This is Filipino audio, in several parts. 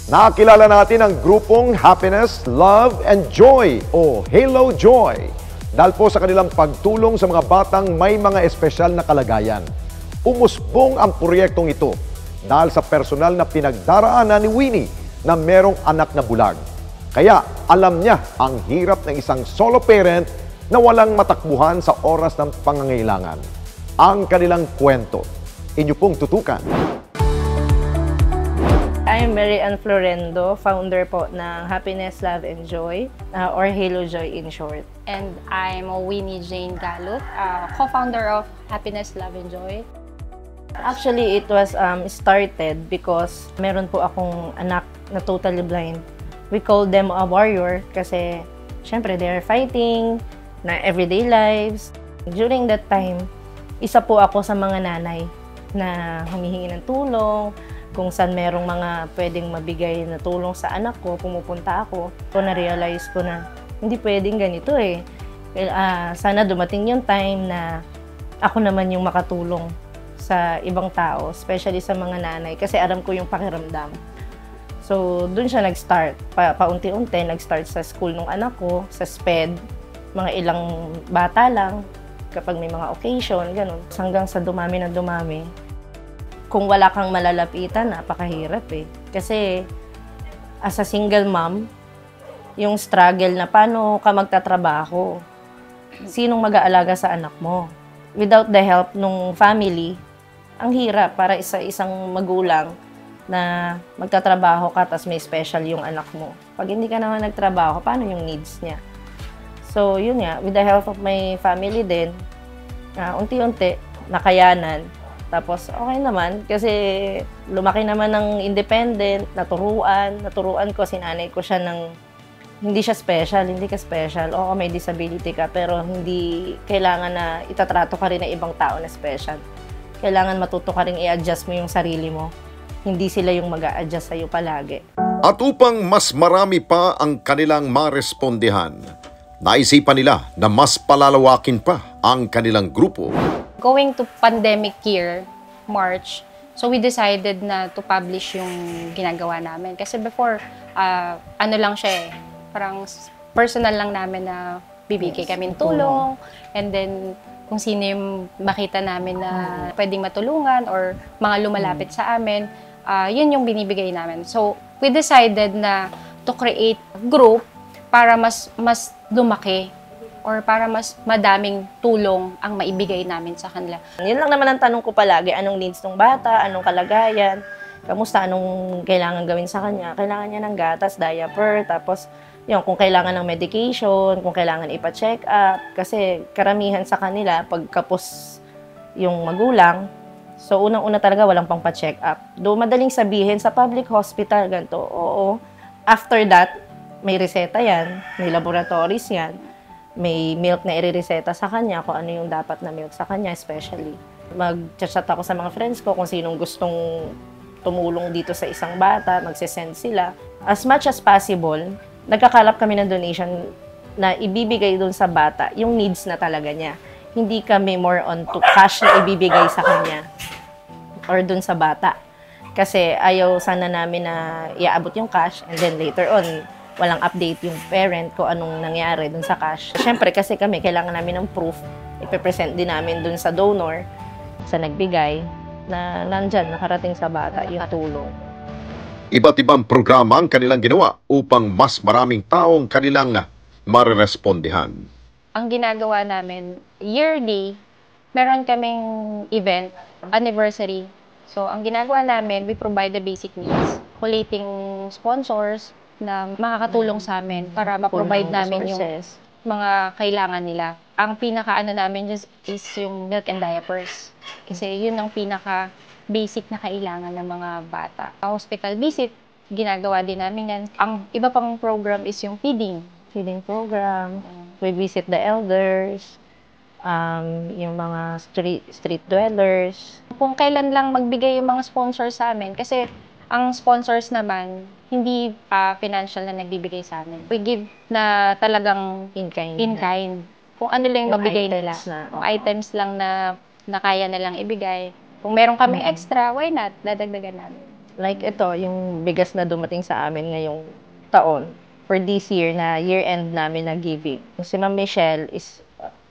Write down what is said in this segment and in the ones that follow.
Nakilala natin ang grupong Happiness, Love, and Joy o Halo Joy dahil po sa kanilang pagtulong sa mga batang may mga espesyal na kalagayan. Umusbong ang proyektong ito dahil sa personal na pinagdaraanan ni Winnie na merong anak na bulag. Kaya alam niya ang hirap ng isang solo parent na walang matakbuhan sa oras ng pangangailangan. Ang kanilang kwento, inyo pong tutukan. I'm Mary Ann Florendo, founder po ng Happiness, Love, and Joy, or Halo Joy in short. And I'm Winnie Jane Galut, co-founder of Happiness, Love, and Joy. Actually, it was started because meron po akong anak na totally blind. We call them a warrior kasi syempre they are fighting na everyday lives. During that time, isa po ako sa mga nanay na humihingi ng tulong. Kung saan merong mga pwedeng mabigay na tulong sa anak ko, pumupunta ako. So, na-realize ko na hindi pwedeng ganito eh. Sana dumating yung time na ako naman yung makatulong sa ibang tao, especially sa mga nanay, kasi alam ko yung pakiramdam. So, dun siya nag-start. Paunti-unti, nag-start sa school ng anak ko, sa SPED, mga ilang bata lang, kapag may mga occasion, ganun. Hanggang sa dumami na dumami. Kung wala kang malalapitan, napakahirap eh. Kasi as a single mom, yung struggle na paano ka magtatrabaho, sinong mag-aalaga sa anak mo. Without the help ng family, ang hirap para isang magulang na magtatrabaho ka tapos may special yung anak mo. Pag hindi ka naman nagtrabaho, paano yung needs niya? So yun nga, with the help of my family din, unti-unti, nakayanan. Tapos, okay naman kasi lumaki naman ng independent, naturuan ko, sinanay ko siya ng hindi siya special, hindi ka special. Oo, may disability ka, pero hindi kailangan na itatrato ka rin ng ibang tao na special. Kailangan matuto ka rin i-adjust mo yung sarili mo. Hindi sila yung mag-a-adjust sa'yo palagi. At upang mas marami pa ang kanilang marespondihan, naisipan nila na mas palalawakin pa ang kanilang grupo. Going to pandemic year, March, so we decided na to publish yung ginagawa namin. Kasi before, ano lang siya eh, parang personal lang namin na bibigay kami tulong, and then kung sino yung makita namin na pwedeng matulungan or mga lumalapit sa amin, yun yung binibigay namin. So, we decided na to create a group para mas lumaki or para mas madaming tulong ang maibigay namin sa kanila. Yun lang naman ang tanong ko palagi, anong needs ng bata, anong kalagayan, kamusta, anong kailangan gawin sa kanya. Kailangan niya ng gatas, diaper, tapos yun, kung kailangan ng medication, kung kailangan ipa-check up. Kasi karamihan sa kanila, pagkapos yung magulang, so unang-una talaga walang pang pa-check up. Do madaling sabihin sa public hospital, ganito, oo. After that, may reseta yan, may laboratories yan, may milk na i-reseta sa kanya, kung ano yung dapat na milk sa kanya, especially. Mag-chat ako sa mga friends ko kung sinong gustong tumulong dito sa isang bata, magsisend sila. As much as possible, nagkakalap kami ng donation na ibibigay dun sa bata, yung needs na talaga niya. Hindi kami more on to cash na ibibigay sa kanya or dun sa bata. Kasi ayaw sana namin na iaabot yung cash and then later on, walang update yung parent kung anong nangyari dun sa cash. Siyempre, kasi kami, kailangan namin ng proof. Ipipresent din namin dun sa donor, sa nagbigay, na nandyan, nakarating sa bata, yung tulong. Iba't ibang programa ang kanilang ginawa upang mas maraming taong kanilang marerespondihan. Ang ginagawa namin, yearly, meron kaming event, anniversary. So, ang ginagawa namin, we provide the basic needs, collating sponsors, na makakatulong sa amin para ma-provide namin yung mga kailangan nila. Ang pinaka-ano namin is yung milk and diapers. Kasi yun ang pinaka-basic na kailangan ng mga bata. Hospital visit, ginagawa din namin yan. Ang iba pang program is yung feeding. Feeding program, we visit the elders, yung mga street dwellers. Kung kailan lang magbigay yung mga sponsors sa amin, kasi ang sponsors naman, hindi financial na nagbibigay sa amin. We give na talagang in kind. Kung ano lang yung mabigay nila. Items lang na kaya na lang ibigay. Kung meron kaming extra, why not? Dadagdagan namin. Like ito, yung bigas na dumating sa amin ngayong taon for this year na year-end namin na giving. Si Ma'am Michelle is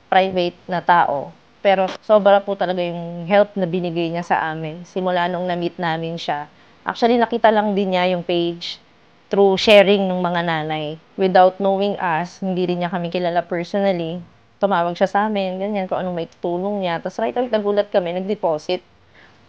private na tao, pero sobra po talaga yung help na binigay niya sa amin simula nung na-meet namin siya. Actually, nakita lang din niya yung page through sharing ng mga nanay. Without knowing us, hindi rin niya kami kilala personally. Tumawag siya sa amin, ganyan, kung anong may tutulong niya. Tapos right away, nagulat kami, nag-deposit.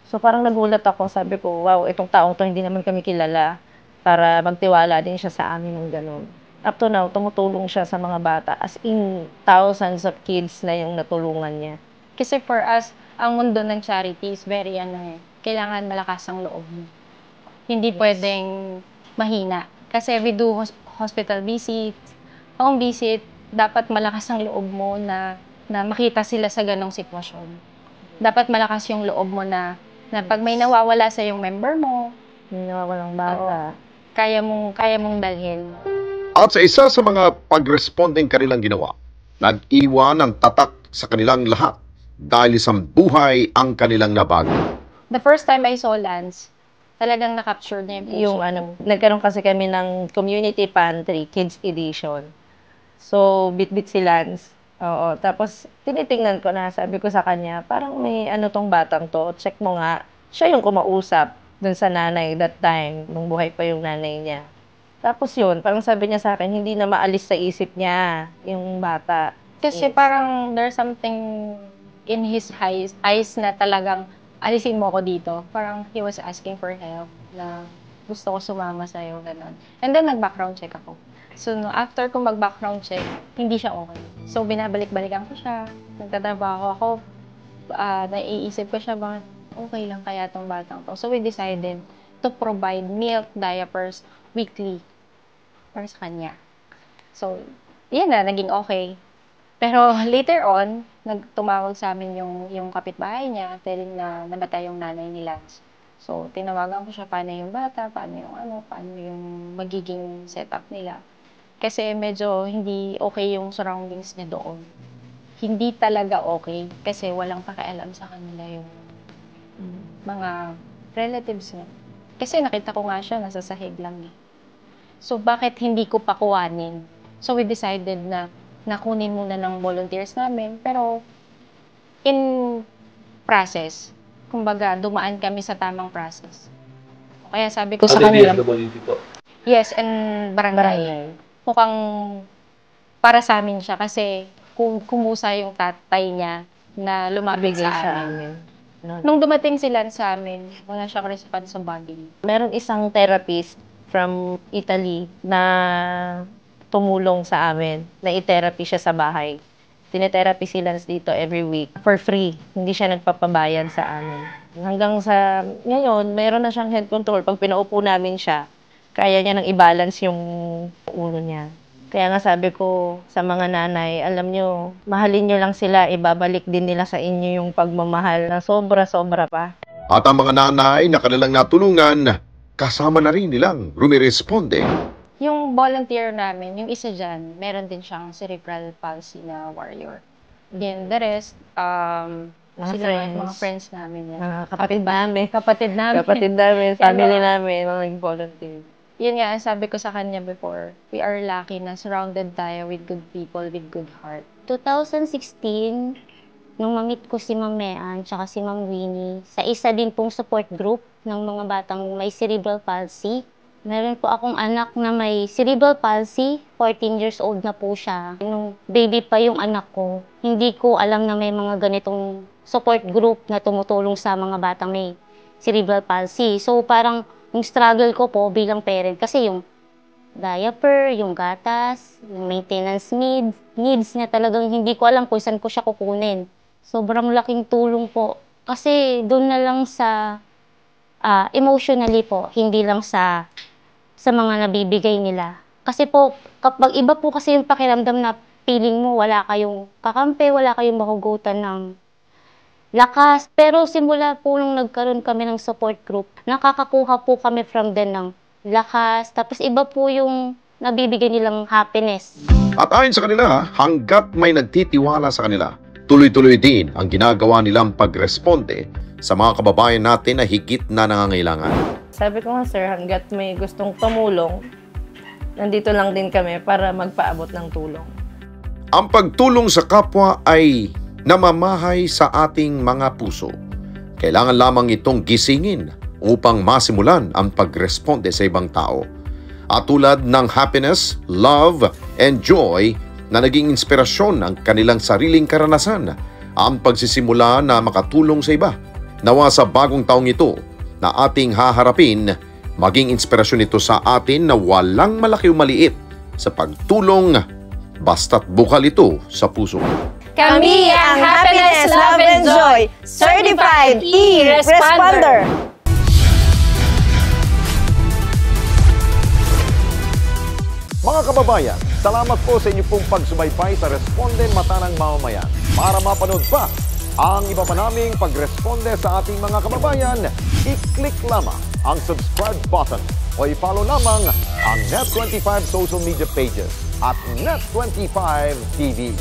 So parang nagulat ako, sabi ko, wow, itong taong to hindi naman kami kilala para magtiwala din siya sa amin ng ganun. Up to now, tumutulong siya sa mga bata. As in, thousands of kids na yung natulungan niya. Kasi for us, ang mundo ng charity is very kailangan malakas ang loob mo. Hindi pwedeng mahina. Kasi we do hospital visits, home visit, dapat malakas ang loob mo na makita sila sa ganong sitwasyon. Dapat malakas yung loob mo na pag may nawawala sa yung member mo, Yung nawawalang bata. kaya mong dalhin. At sa isa sa mga pag-responding kanilang ginawa, nag-iwan ng tatak sa kanilang lahat dahil isang buhay ang kanilang nabago. The first time I saw Lance, talagang na-capture niya yung puso. Nagkaroon kasi kami ng community pantry, kids edition. So, bit-bit si Lance. Oo, tapos tinitingnan ko na, sabi ko sa kanya, parang may ano tong batang to, check mo nga. Siya yung kumausap dun sa nanay that time, nung buhay pa yung nanay niya. Tapos yun, parang sabi niya sa akin, hindi na maalis sa isip niya yung bata. Kasi parang there's something in his eyes na talagang alisin mo ko dito. Parang he was asking for help na gusto ko sumama sa'yo, gano'n. And then nag-background check ako. So after ko mag-background check, hindi siya okay. So binabalik-balikan ko siya, nagtatrabaho ako, naiisip ko siya, bakit okay lang kaya tong batang to. So we decided to provide milk, diapers, weekly para sa kanya. So, yan na, naging okay. Pero later on, nagtumawag sa amin yung kapitbahay niya, telling na namatay yung nanay ni Lance. So, tinawagan ko siya, paano yung bata, paano yung magiging setup nila. Kasi medyo hindi okay yung surroundings niya doon. Hindi talaga okay, kasi walang pakialam sa kanila yung mga relatives niya. Kasi nakita ko nga siya, nasa sahig lang eh. So, bakit hindi ko pakuwanin? So, we decided na nakunin muna ng volunteers namin. Pero, in process, kumbaga, dumaan kami sa tamang process. Kaya sabi ko sa kanila, yes, and barangay. Mukhang para sa amin siya kasi kumusa yung tatay niya na lumapit sa amin. Nung dumating sila sa amin, wala siyang responsibility. Meron isang therapist from Italy na tumulong sa amin, na i-therapy siya sa bahay. Tinetherapy si Lance dito every week for free. Hindi siya nagpapabayad sa amin. Hanggang sa ngayon, meron na siyang head control. Pag pinaupo namin siya, kaya niya nang i-balance yung ulo niya. Kaya nga sabi ko sa mga nanay, alam nyo, mahalin nyo lang sila, ibabalik din nila sa inyo yung pagmamahal na sobra-sobra pa. At ang mga nanay na kanilang natulungan, kasama na rin nilang rumiresponde. Yung volunteer namin, yung isa dyan, meron din siyang cerebral palsy na warrior. Then the rest, mga friends namin yan. Kapatid namin. Kapatid namin. Kapatid namin, family namin, mga nag-volunteer. Yun nga, sabi ko sa kanya before, we are lucky na surrounded tayo with good people, with good heart. 2016, nung ma-meet ko si Ma'am Mean tsaka si Ma'am Winnie, sa isa din pong support group ng mga batang may cerebral palsy. Meron po akong anak na may cerebral palsy, 14 years old na po siya. Nung baby pa yung anak ko, hindi ko alam na may mga ganitong support group na tumutulong sa mga batang may cerebral palsy. So parang yung struggle ko po bilang parent, kasi yung diaper, yung gatas, yung maintenance needs niya talagang hindi ko alam kung saan ko siya kukunin. Sobrang laking tulong po. Kasi doon na lang sa emotionally po, hindi lang sa mga nabibigay nila. Kasi po, kapag iba po kasi yung pakiramdam na feeling mo wala kayong kakampi, wala kayong mahugutan ng lakas. Pero simula po nung nagkaroon kami ng support group, nakakakuha po kami from them ng lakas. Tapos iba po yung nabibigay nilang happiness. At ayon sa kanila, hanggat may nagtitiwala sa kanila, tuloy-tuloy din ang ginagawa nilang pagresponde sa mga kababayan natin na higit na nangangailangan. Sabi ko nga, sir, hanggat may gustong tumulong, nandito lang din kami para magpaabot ng tulong. Ang pagtulong sa kapwa ay namamahay sa ating mga puso. Kailangan lamang itong gisingin upang masimulan ang pagresponde sa ibang tao. At tulad ng happiness, love, and joy na naging inspirasyon ng kanilang sariling karanasan, ang pagsisimula na makatulong sa iba. Nawa sa bagong taong ito na ating haharapin, maging inspirasyon ito sa atin na walang malaki o maliit sa pagtulong basta't bukal ito sa puso. Kami ang Happiness, Love, and Joy Certified E-Responder! Mga kababayan, salamat po sa inyong pong pagsubaybay sa Responde Mata ng Mamamayan. Para mapanood pa ang iba pa naming pagresponde sa ating mga kababayan, i-click lamang ang subscribe button o i-follow lamang ang Net25 social media pages at Net25 TV.